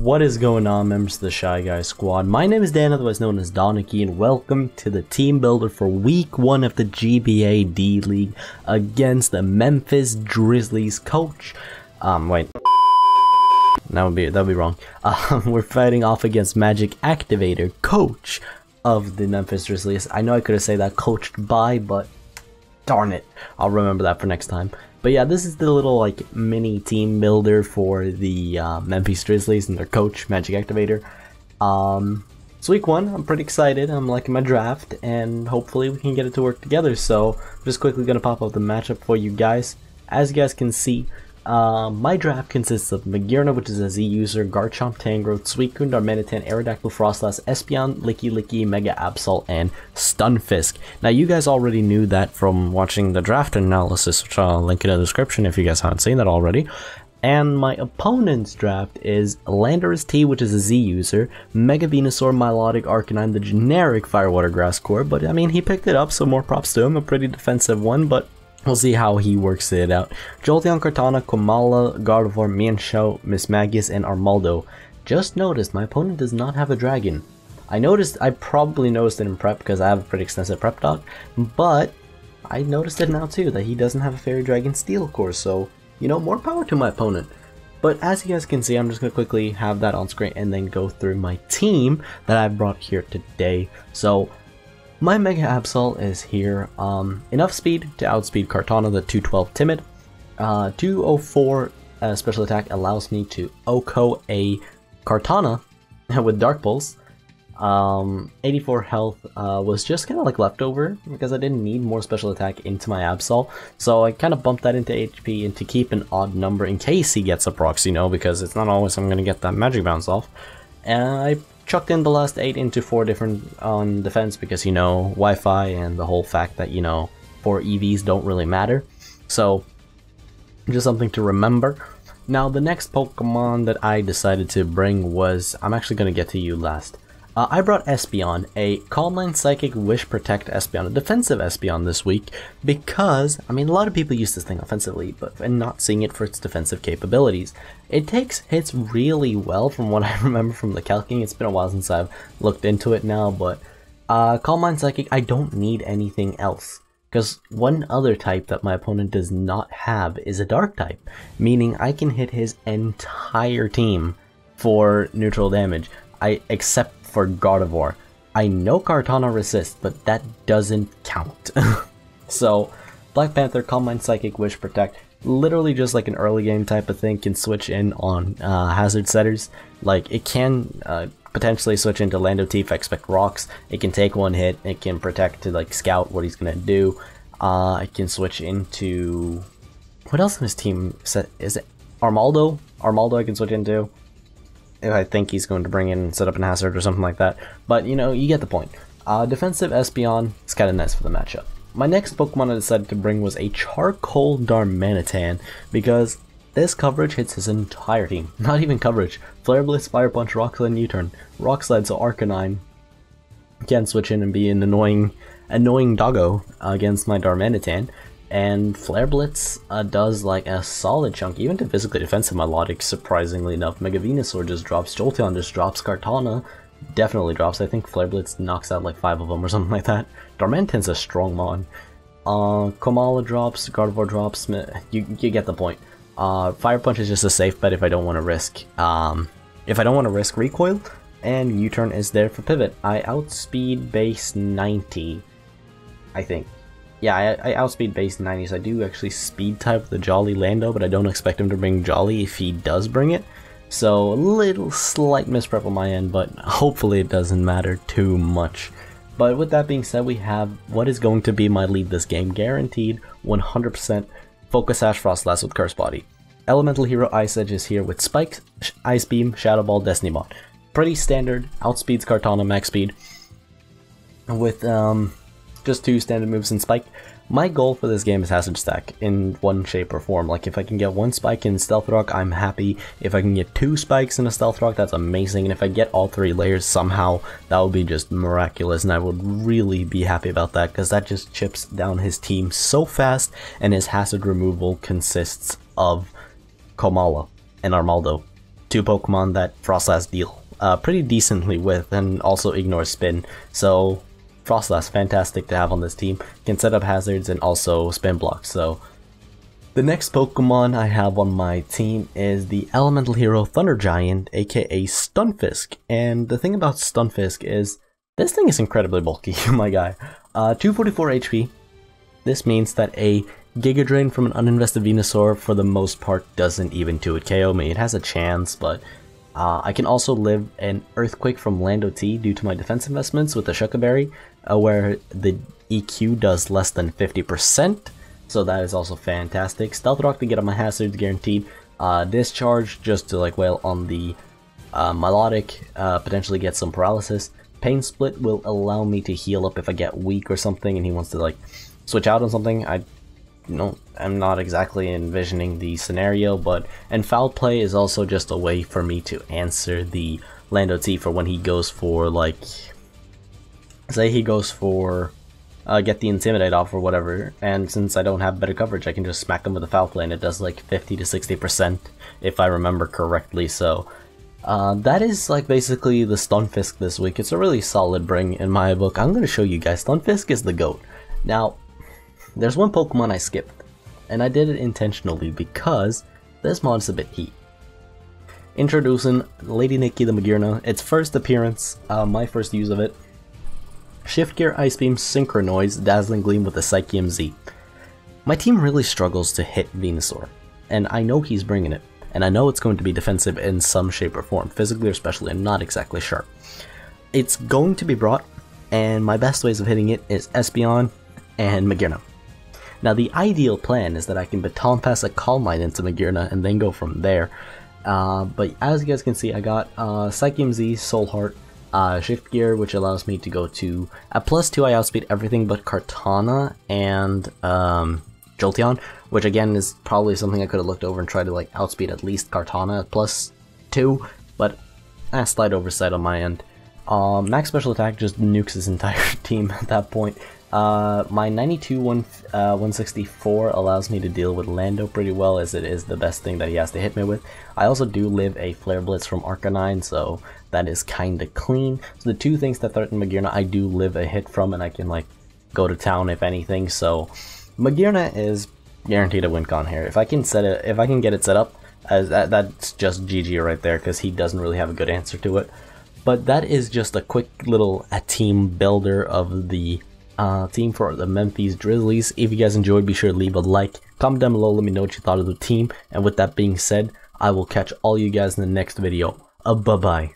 What is going on, members of the Shy Guy Squad? My name is Dan, otherwise known as Danekii, and welcome to the team builder for week 1 of the GBA D League against the Memphis Drizzlies. Coach, wait, that'd be wrong. We're fighting off against MagicActivatr, coach of the Memphis Drizzlies. I know I could have said that coached by, but darn it, I'll remember that for next time. But yeah, this is the little like mini team builder for the Memphis Drizzlies and their coach, MagicActivatr. It's week 1, I'm pretty excited, I'm liking my draft, and hopefully we can get it to work together. So I'm just quickly going to pop up the matchup for you guys. As you guys can see, my draft consists of Magirna, which is a Z user, Garchomp, Tangrowth, Suicune, Darmanitan, Aerodactyl, Frostlass, Espeon, Licky, MegaAbsalt, and Stunfisk. Now you guys already knew that from watching the draft analysis, which I'll link in the description if you guys haven't seen that already. And my opponent's draft is Landorus T, which is a Z user, Mega Venusaur, Milotic, Arcanine, the generic Firewater Grass core, but I mean he picked it up, so more props to him, a pretty defensive one, but we'll see how he works it out. Jolteon, Kartana, Komala, Gardevoir, Mienshao, Mismagius, and Armaldo. Just noticed my opponent does not have a dragon. I probably noticed it in prep because I have a pretty extensive prep doc, but I noticed it now too, that he doesn't have a Fairy Dragon Steel core, so, you know, more power to my opponent. But as you guys can see, I'm just going to quickly have that on screen and then go through my team that I brought here today. So, my MegaAbsalt is here, enough speed to outspeed Kartana, the 212 Timid. 204 special attack allows me to OHKO a Kartana with Dark Pulse. 84 health was just kind of like leftover because I didn't need more special attack into my Absol. So I kind of bumped that into HP and to keep an odd number in case he gets a procs, you know, because it's not always I'm going to get that magic bounce off. And I chucked in the last 8 into 4 different on defense because, you know, Wi-Fi and the whole fact that, you know, 4 EVs don't really matter. So, just something to remember. Now, the next Pokemon that I decided to bring was, I'm actually going to get to you last. I brought Espeon, a Calm Mind, Psychic, Wish, Protect Espeon, a defensive Espeon this week, because, I mean, a lot of people use this thing offensively, but not seeing it for its defensive capabilities. It takes hits really well from what I remember from the calcing. It's been a while since I've looked into it now, but Calm Mind, Psychic, I don't need anything else. Because one other type that my opponent does not have is a Dark type, meaning I can hit his entire team for neutral damage, except for Gardevoir. I know Kartana resists, but that doesn't count. So, Black Panther, Calm Mind, Psychic, Wish, Protect, literally just like an early game type of thing, can switch in on hazard setters. Like, it can potentially switch into Lando Tifa, Expect Rocks, it can take one hit, it can protect to like scout what he's gonna do, it can switch into, what else in his team set, is it Armaldo? Armaldo I can switch into, if I think he's going to bring in and set up an hazard or something like that. But, you know, you get the point. Defensive Espeon is kind of nice for the matchup. My next Pokemon I decided to bring was a Charcoal Darmanitan, because this coverage hits his entire team. Not even coverage. Flare Blitz, Fire Punch, Rock Slide, and U-Turn. Rock Slide, so Arcanine can switch in and be an annoying doggo against my Darmanitan. And Flare Blitz does like a solid chunk, even to physically defensive Milotic, surprisingly enough. Mega Venusaur just drops, Jolteon just drops, Kartana definitely drops. I think Flare Blitz knocks out like 5 of them or something like that. Darmanitan's a strong mon. Komala drops, Gardevoir drops, you get the point. Fire Punch is just a safe bet if I don't want to risk. Recoil, and U-Turn is there for pivot. I outspeed base 90, I think. Yeah, I outspeed base 90s. I do actually speed type the Jolly Lando, but I don't expect him to bring Jolly if he does bring it. So a little slight misprep on my end, but hopefully it doesn't matter too much. But with that being said, we have what is going to be my lead this game, guaranteed 100% Focus Sash Frostlass with Curse Body. Elemental Hero Ice Edge is here with Spike, Ice Beam, Shadow Ball, Destiny Bond. Pretty standard, outspeeds Kartana max speed with just 2 standard moves in Spike. My goal for this game is Hazard Stack in one shape or form. Like, if I can get 1 Spike in Stealth Rock, I'm happy. If I can get 2 Spikes in a Stealth Rock, that's amazing. And if I get all 3 layers somehow, that would be just miraculous. And I would really be happy about that, because that just chips down his team so fast. And his hazard removal consists of Komala and Armaldo. two Pokemon that Frostlass deal pretty decently with, and also ignore spin. So Frostlass, fantastic to have on this team. Can set up hazards and also spin blocks. So the next Pokemon I have on my team is the Elemental Hero Thunder Giant, aka Stunfisk. And the thing about Stunfisk is this thing is incredibly bulky, my guy. 244 HP. This means that a Giga Drain from an uninvested Venusaur for the most part doesn't even 2-hit KO me. It has a chance, but I can also live an Earthquake from Lando T due to my defense investments with the Shuca Berry, where the EQ does less than 50%, so that is also fantastic. Stealth Rock to get on my hazards guaranteed. Discharge just to like wail on the Melodic, potentially get some paralysis. Pain Split will allow me to heal up if I get weak or something and he wants to like switch out on something. I'm not exactly envisioning the scenario, and Foul Play is also just a way for me to answer the Lando T for when he goes for, like, say he goes for get the Intimidate off or whatever, and since I don't have better coverage, I can just smack him with a Foul Play and it does like 50 to 60% if I remember correctly. So that is like basically the Stunfisk this week. It's a really solid bring in my book. I'm going to show you guys. Stunfisk is the GOAT. Now, there's one Pokemon I skipped, and I did it intentionally because this mod is a bit heat. Introducing Lady Nikki the Magearna, its first appearance, my first use of it. Shift Gear, Ice Beam, Synchronoise, Dazzling Gleam with the Psychium Z. My team really struggles to hit Venusaur, and I know he's bringing it, and I know it's going to be defensive in some shape or form, physically or specially, I'm not exactly sure. It's going to be brought, and my best ways of hitting it is Espeon and Magearna. Now the ideal plan is that I can Baton Pass a Calm Mind into Magearna and then go from there. But as you guys can see, I got Psychium Z, Soul Heart, Shift Gear, which allows me to go to at +2 I outspeed everything but Kartana and Jolteon, which again is probably something I could have looked over and tried to like outspeed at least Kartana at +2, but slight oversight on my end. Max Special Attack just nukes his entire team at that point. My 164 allows me to deal with Lando pretty well, as it is the best thing that he has to hit me with. I also do live a Flare Blitz from Arcanine, so that is kinda clean. So the two things that threaten Magearna, I do live a hit from, and I can like go to town if anything. So Magearna is guaranteed a win con here. If I can get it set up, that's just GG right there, because he doesn't really have a good answer to it. But that is just a quick little team builder of the team for the Memphis Drizzlies. If you guys enjoyed, be sure to leave a like, comment down below, let me know what you thought of the team, and with that being said, I will catch all you guys in the next video. Bye bye.